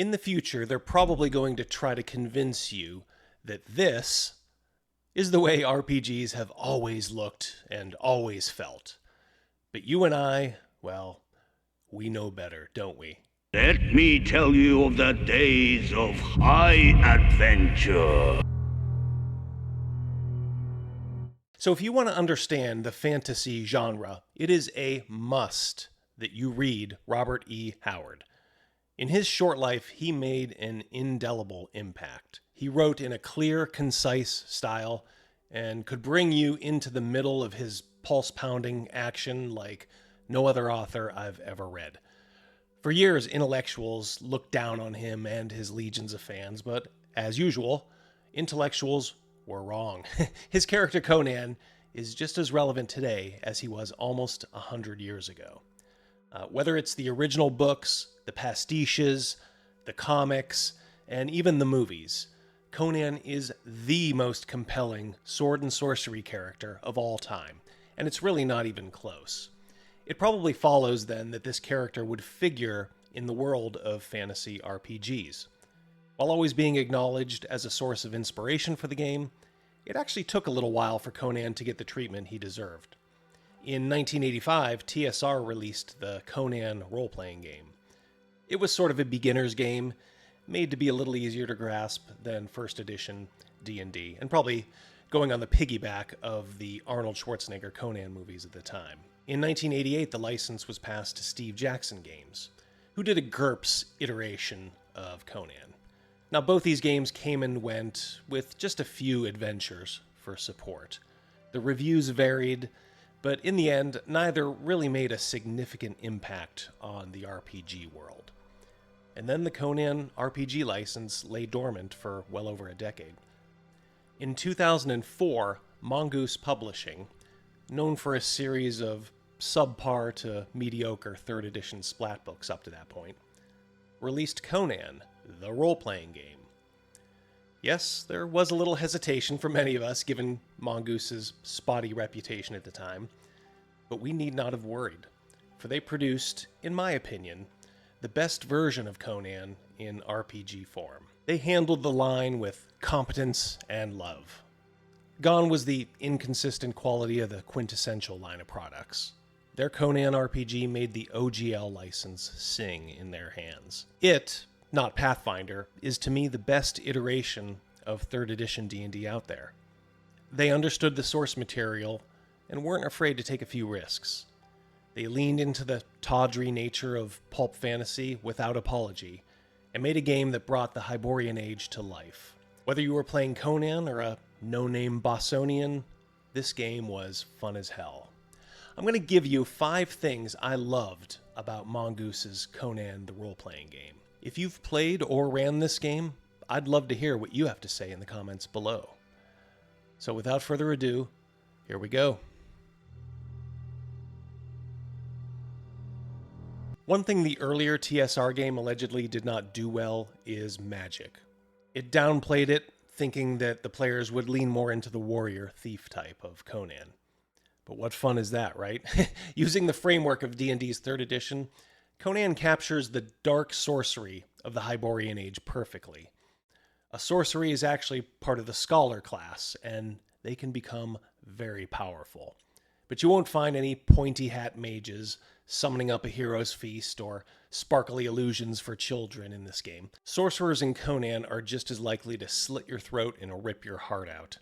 In the future, they're probably going to try to convince you that this is the way RPGs have always looked and always felt. But you and I, well, we know better, don't we? Let me tell you of the days of high adventure. So if you want to understand the fantasy genre, it is a must that you read Robert E. Howard. In his short life, he made an indelible impact. He wrote in a clear, concise style and could bring you into the middle of his pulse-pounding action like no other author I've ever read. For years, intellectuals looked down on him and his legions of fans, but as usual, intellectuals were wrong. His character Conan is just as relevant today as he was almost 100 years ago. Whether it's the original books, the pastiches, the comics, and even the movies, Conan is the most compelling sword and sorcery character of all time, and it's really not even close. It probably follows then that this character would figure in the world of fantasy RPGs. While always being acknowledged as a source of inspiration for the game, it actually took a little while for Conan to get the treatment he deserved. In 1985, TSR released the Conan role-playing game. It was sort of a beginner's game, made to be a little easier to grasp than first edition D&D, and probably going on the piggyback of the Arnold Schwarzenegger Conan movies at the time. In 1988, the license was passed to Steve Jackson Games, who did a GURPS iteration of Conan. Now, both these games came and went with just a few adventures for support. The reviews varied, but in the end, neither really made a significant impact on the RPG world. And then the Conan RPG license lay dormant for well over a decade. In 2004, Mongoose Publishing, known for a series of subpar to mediocre 3rd edition splat books up to that point, released Conan, the role-playing game. Yes, there was a little hesitation for many of us, given Mongoose's spotty reputation at the time, but we need not have worried, for they produced, in my opinion, the best version of Conan in RPG form. They handled the line with competence and love. Gone was the inconsistent quality of the quintessential line of products. Their Conan RPG made the OGL license sing in their hands. It, not Pathfinder, is to me the best iteration of 3rd edition D&D out there. They understood the source material and weren't afraid to take a few risks. They leaned into the tawdry nature of pulp fantasy without apology and made a game that brought the Hyborian Age to life. Whether you were playing Conan or a no-name Bossonian, this game was fun as hell. I'm going to give you 5 things I loved about Mongoose's Conan the role-playing game. If you've played or ran this game, I'd love to hear what you have to say in the comments below. So without further ado, here we go. One thing the earlier TSR game allegedly did not do well is magic. It downplayed it, thinking that the players would lean more into the warrior thief type of Conan. But what fun is that, right? Using the framework of D&D's 3rd edition, Conan captures the dark sorcery of the Hyborian Age perfectly. A sorcery is actually part of the scholar class, and they can become very powerful. But you won't find any pointy hat mages summoning up a hero's feast or sparkly illusions for children in this game. Sorcerers in Conan are just as likely to slit your throat and rip your heart out.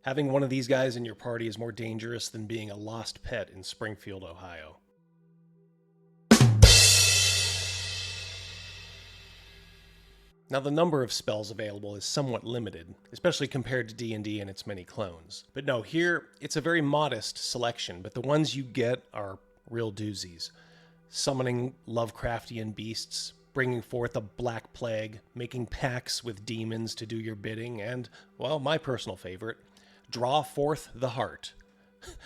Having one of these guys in your party is more dangerous than being a lost pet in Springfield, Ohio. Now, the number of spells available is somewhat limited, especially compared to D&D and its many clones. But no, here, it's a very modest selection, but the ones you get are real doozies. Summoning Lovecraftian beasts, bringing forth a black plague, making pacts with demons to do your bidding, and, well, my personal favorite, draw forth the heart,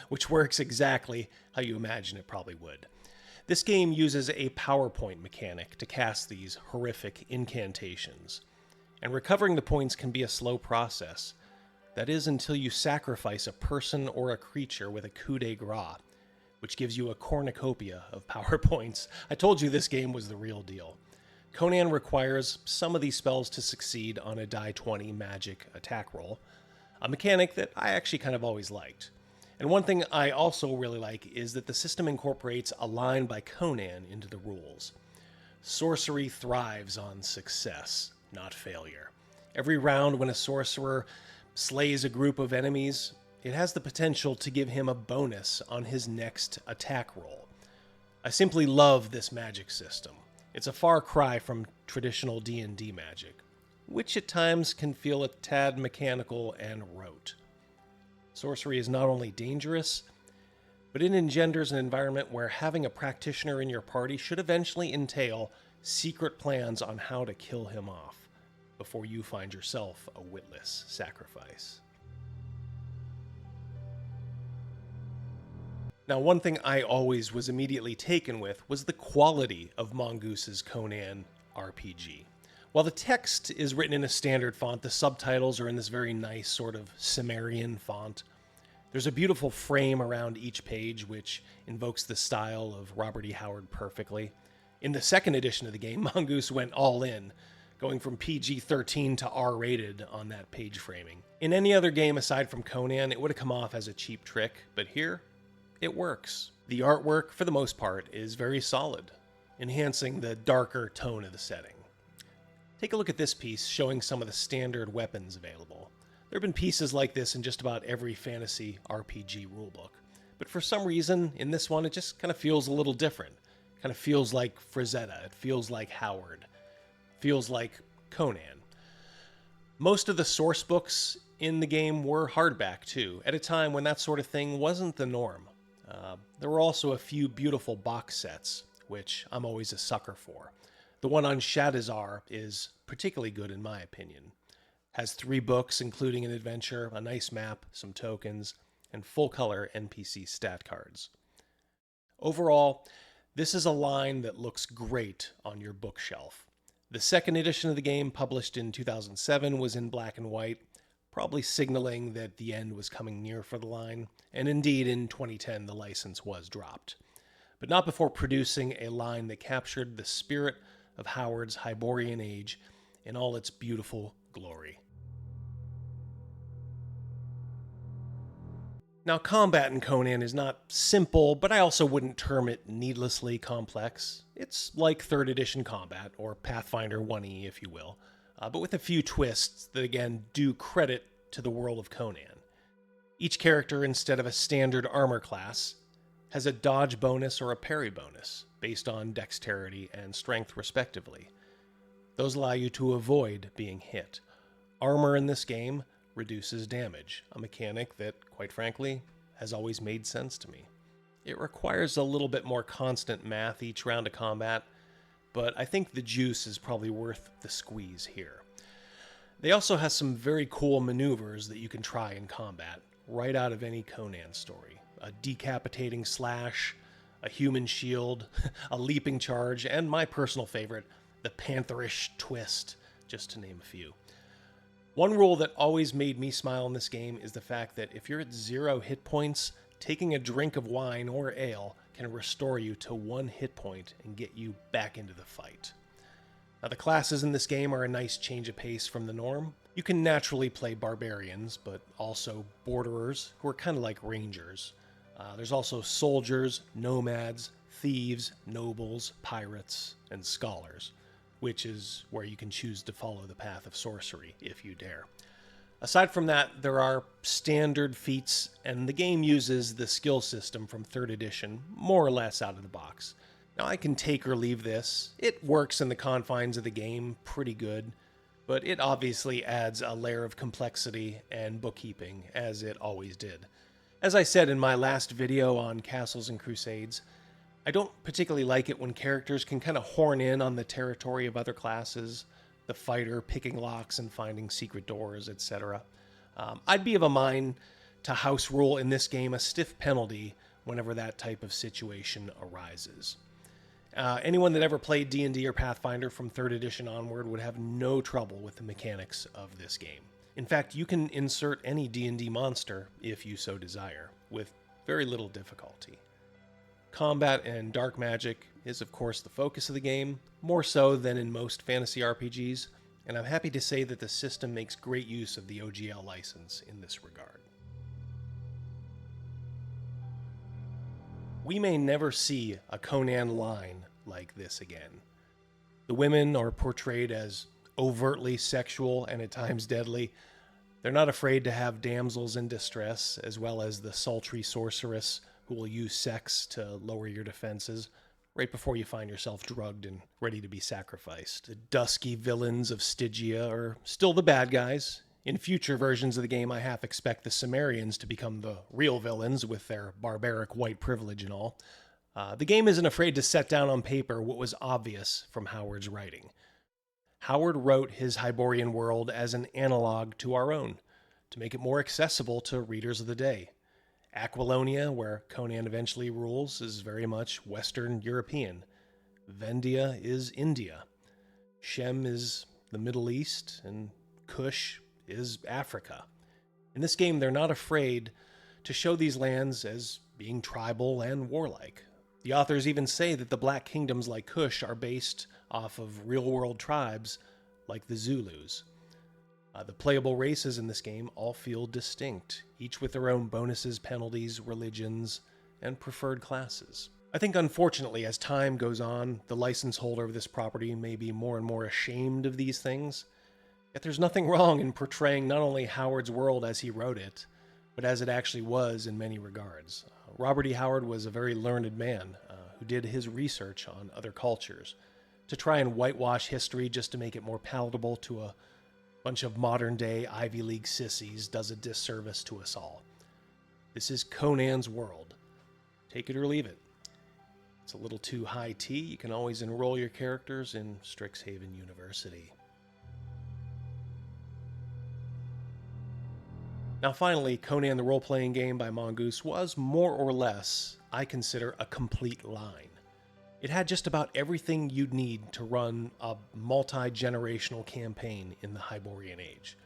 which works exactly how you imagine it probably would. This game uses a PowerPoint mechanic to cast these horrific incantations, and recovering the points can be a slow process. That is until you sacrifice a person or a creature with a coup de grace, which gives you a cornucopia of PowerPoints. I told you this game was the real deal. Conan requires some of these spells to succeed on a die 20 magic attack roll, a mechanic that I actually kind of always liked. And one thing I also really like is that the system incorporates a line by Conan into the rules. Sorcery thrives on success, not failure. Every round when a sorcerer slays a group of enemies, it has the potential to give him a bonus on his next attack roll. I simply love this magic system. It's a far cry from traditional D&D magic, which at times can feel a tad mechanical and rote. Sorcery is not only dangerous, but it engenders an environment where having a practitioner in your party should eventually entail secret plans on how to kill him off before you find yourself a witless sacrifice. Now, one thing I always was immediately taken with was the quality of Mongoose's Conan RPG. While the text is written in a standard font, the subtitles are in this very nice sort of Sumerian font. There's a beautiful frame around each page, which invokes the style of Robert E. Howard perfectly. In the second edition of the game, Mongoose went all in, going from PG-13 to R-rated on that page framing. In any other game aside from Conan, it would have come off as a cheap trick, but here, it works. The artwork, for the most part, is very solid, enhancing the darker tone of the setting. Take a look at this piece showing some of the standard weapons available. There have been pieces like this in just about every fantasy RPG rulebook, but for some reason, in this one, it just kind of feels a little different. It kind of feels like Frazetta, it feels like Howard, feels like Conan. Most of the source books in the game were hardback too, at a time when that sort of thing wasn't the norm. There were also a few beautiful box sets, which I'm always a sucker for. The one on Shadizar is particularly good in my opinion. Has 3 books, including an adventure, a nice map, some tokens, and full-color NPC stat cards. Overall, this is a line that looks great on your bookshelf. The second edition of the game, published in 2007, was in black and white, probably signaling that the end was coming near for the line, and indeed in 2010 the license was dropped. But not before producing a line that captured the spirit of Howard's Hyborian age in all its beautiful glory. Now, combat in Conan is not simple, but I also wouldn't term it needlessly complex. It's like 3rd edition combat, or Pathfinder 1E if you will, but with a few twists that again do credit to the world of Conan. Each character, instead of a standard armor class, has a dodge bonus or a parry bonus, based on dexterity and strength respectively. Those allow you to avoid being hit. Armor in this game reduces damage, a mechanic that, quite frankly, has always made sense to me. It requires a little bit more constant math each round of combat, but I think the juice is probably worth the squeeze here. They also have some very cool maneuvers that you can try in combat, right out of any Conan story. A decapitating slash, a human shield, a leaping charge, and my personal favorite, the pantherish twist, just to name a few. One rule that always made me smile in this game is the fact that if you're at 0 hit points, taking a drink of wine or ale can restore you to 1 hit point and get you back into the fight. Now, the classes in this game are a nice change of pace from the norm. You can naturally play barbarians, but also borderers, who are kind of like rangers. There's also soldiers, nomads, thieves, nobles, pirates, and scholars, which is where you can choose to follow the path of sorcery, if you dare. Aside from that, there are standard feats, and the game uses the skill system from 3rd edition more or less out of the box. Now, I can take or leave this. It works in the confines of the game pretty good, but it obviously adds a layer of complexity and bookkeeping, as it always did. As I said in my last video on Castles and Crusades, I don't particularly like it when characters can kind of horn in on the territory of other classes, the fighter picking locks and finding secret doors, etc. I'd be of a mind to house rule in this game a stiff penalty whenever that type of situation arises. Anyone that ever played D&D or Pathfinder from 3rd edition onward would have no trouble with the mechanics of this game. In fact, you can insert any D&D monster, if you so desire, with very little difficulty. Combat and dark magic is of course the focus of the game, more so than in most fantasy RPGs, and I'm happy to say that the system makes great use of the OGL license in this regard. We may never see a Conan line like this again. The women are portrayed as overtly sexual and at times deadly. They're not afraid to have damsels in distress, as well as the sultry sorceress who will use sex to lower your defenses right before you find yourself drugged and ready to be sacrificed. The dusky villains of Stygia are still the bad guys. In future versions of the game, I half expect the Cimmerians to become the real villains with their barbaric white privilege and all. The game isn't afraid to set down on paper what was obvious from Howard's writing. Howard wrote his Hyborian world as an analog to our own, to make it more accessible to readers of the day. Aquilonia, where Conan eventually rules, is very much Western European. Vendia is India. Shem is the Middle East, and Kush is Africa. In this game, they're not afraid to show these lands as being tribal and warlike. The authors even say that the Black Kingdoms like Kush are based off of real-world tribes like the Zulus. The playable races in this game all feel distinct, each with their own bonuses, penalties, religions, and preferred classes. I think unfortunately, as time goes on, the license holder of this property may be more and more ashamed of these things. Yet there's nothing wrong in portraying not only Howard's world as he wrote it, but as it actually was in many regards. Robert E. Howard was a very learned man who did his research on other cultures. To try and whitewash history just to make it more palatable to a bunch of modern-day Ivy League sissies does a disservice to us all. This is Conan's world. Take it or leave it. It's a little too high tea. You can always enroll your characters in Strixhaven University. Now finally, Conan the Role-Playing Game by Mongoose was more or less, I consider, a complete line. It had just about everything you'd need to run a multi-generational campaign in the Hyborian Age.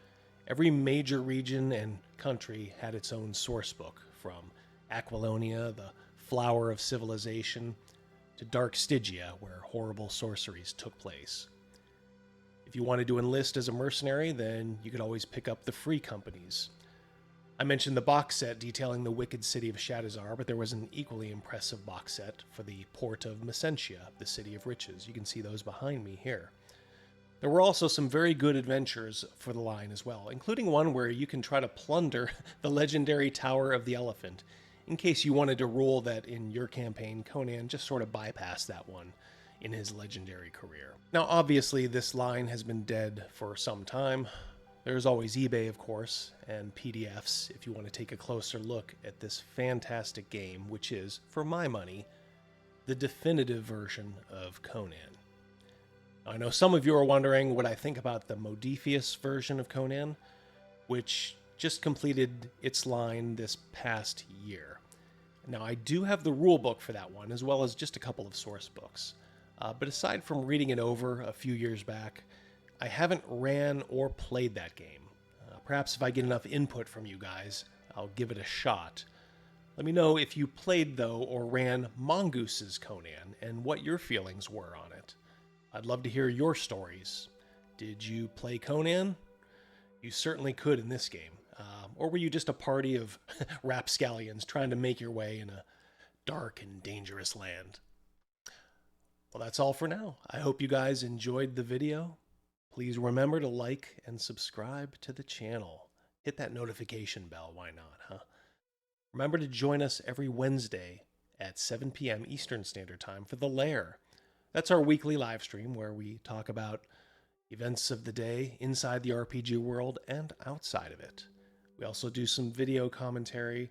Every major region and country had its own sourcebook, from Aquilonia, the flower of civilization, to Dark Stygia, where horrible sorceries took place. If you wanted to enlist as a mercenary, then you could always pick up the free companies. I mentioned the box set detailing the wicked city of Shadowzar, but there was an equally impressive box set for the port of Messentia, the city of riches. You can see those behind me here. There were also some very good adventures for the line as well, including one where you can try to plunder the legendary Tower of the Elephant, in case you wanted to rule that in your campaign, Conan just sort of bypassed that one in his legendary career. Now, obviously, this line has been dead for some time. There's always eBay, of course, and PDFs if you want to take a closer look at this fantastic game, which is, for my money, the definitive version of Conan. I know some of you are wondering what I think about the Modiphius version of Conan, which just completed its line this past year. Now, I do have the rulebook for that one, as well as just a couple of source books. But aside from reading it over a few years back, I haven't ran or played that game. Perhaps if I get enough input from you guys, I'll give it a shot. Let me know if you played, though, or ran Mongoose's Conan, and what your feelings were on it. I'd love to hear your stories. Did you play Conan? You certainly could in this game. Or were you just a party of rapscallions trying to make your way in a dark and dangerous land? Well, that's all for now. I hope you guys enjoyed the video. Please remember to like and subscribe to the channel. Hit that notification bell, why not, huh? Remember to join us every Wednesday at 7 p.m. Eastern Standard Time for The Lair. That's our weekly live stream where we talk about events of the day inside the RPG world and outside of it. We also do some video commentary,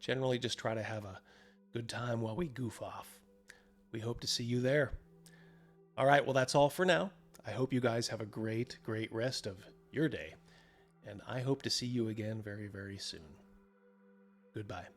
generally just try to have a good time while we goof off. We hope to see you there. All right, well, that's all for now. I hope you guys have a great, great rest of your day, and I hope to see you again very, very soon. Goodbye.